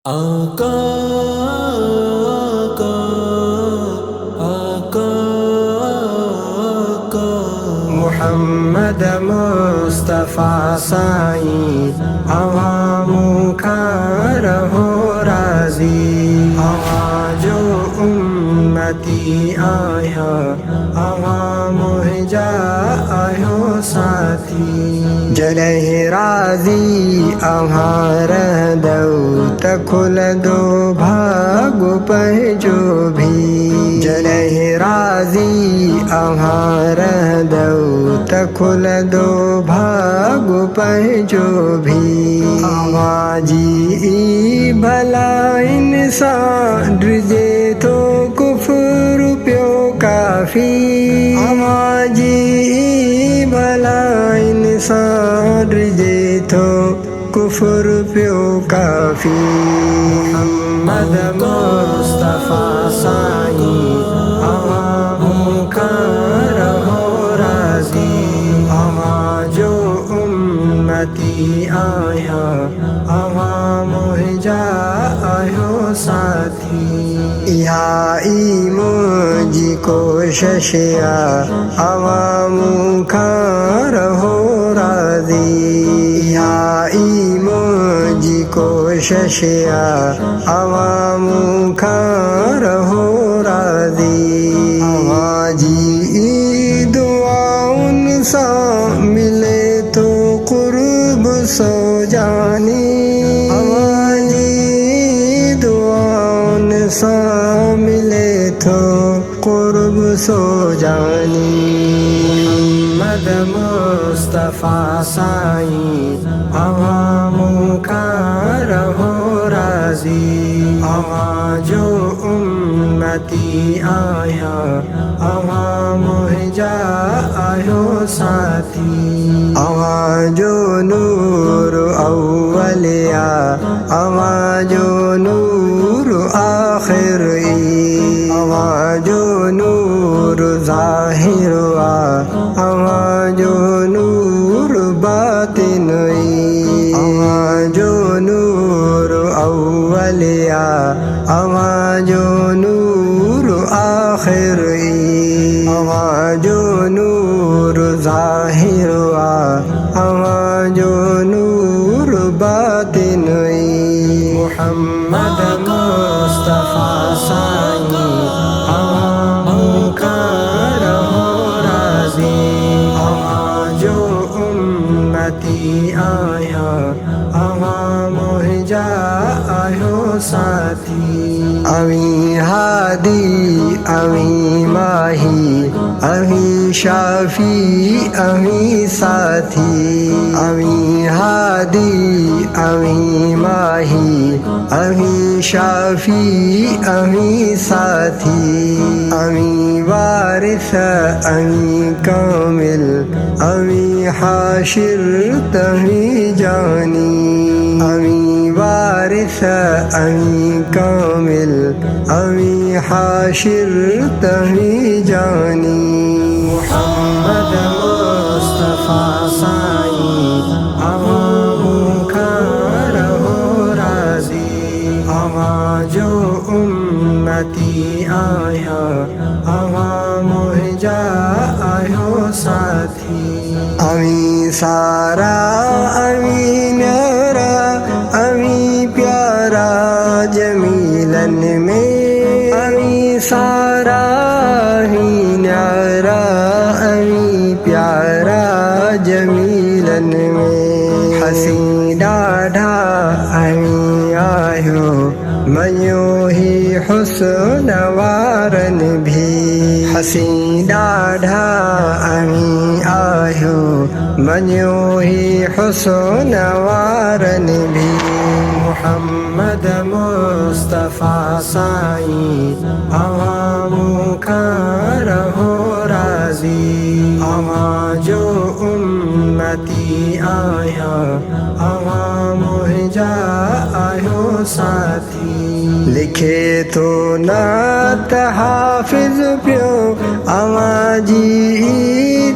आका आका आका आका मुहम्मद मुस्तफ़ा साईं अवामों का रहो राज़ी। आवाजो उम्मती आया अवामो जा आयो साथी। जलह राज़ी अहार दऊ तखुल दो भागो जो भी। जलह राज़ी अहार दऊ तखुल दो भागो जो भी। आवाजी भला इंसान ड्रिजे तो कुफर प्यो काफी। आवाजी भला इंसान ड्रिजे तो कुफर प्यो काफी। मुहम्मद मुस्तफ़ा साईं अवामों का रहो राज़ी। आवाजो उम्मती आया अवामो जा आयो साथी। याई मुझी कोशिशिया अवामों का रहो राज़ी। याई मुझी कोशिशिया अवामों का रहो राज़ी। आवाजी दुआउन सा मिले तो कुर्ब सो जानी। आवाजी दुआउन सा मिले तो कुर्ब सो जानी। मुहम्मद मुस्तफ़ा साईं अवामों का रहो राज़ी। आवाजो उम्मती आया अवामो जा आयो साथी। आवाजो नूर अव्वलिया आवाजो नूर आखिर। आवाजो नूर ज़ाहिर आवाजो नूर बातिन। आवाजो नूर अव्वलिया आवाजो नूर आखिर। आवाजो नूर ज़ाहिर आवाजो नूर बातिन। मुहम्मद मुस्तफ़ा साईं अवामों का रहो राज़ी। आवाजो उम्मती आया अवामो जा आयो साथी। अवी हादी अवी माही अवी शाफी अवी साथी। अवी हादी अवी माही अवी शाफी अवी साथी। अवी वारिस अवी कामिल अवी हाशिर तवी जानी। अवी वारिस अवी कामिल अवी हाशिर तवी जानी। मुहम्मद मुस्तफ़ा साईं अवामों का रहो राज़ी। आवाजो उम्मती आया अवामो जा आयो साथी। अवी सारा अवी न्यारा अवी प्यारा जमीलन में। अवी सारा ही न्यारा अवी प्यारा जमीलन में। हसी डाढ़ा अवी आयो मयो ही हुस्न वारन भी। हसी डाढ़ा अवी आयो मयो ही हुस्न वारन भी। मुहम्मद मुस्तफ़ा साईं अवामों का रहो राज़ी। आवाजो उम्मती आया अवामो जा आयो साथी। लिखे तो नात हाफिज प्यो आवाजी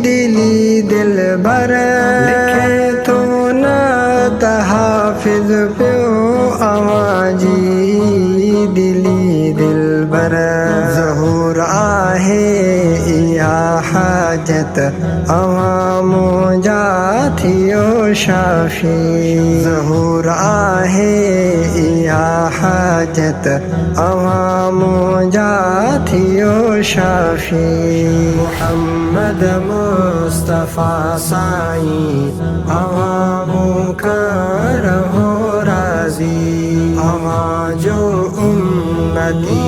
दिली दिल भर। लिखे तो नात हाफिज प्यो आवाज जी दिली दिलबर ज़हूर आहे या हाजत अवामो जाथियो शाफी ज़हूर आहे या हाजत अवामो जाथियो शाफी मोहम्मद मुस्तफ़ा साईं अवामो का रहो राज़ी अवा जो उम्मती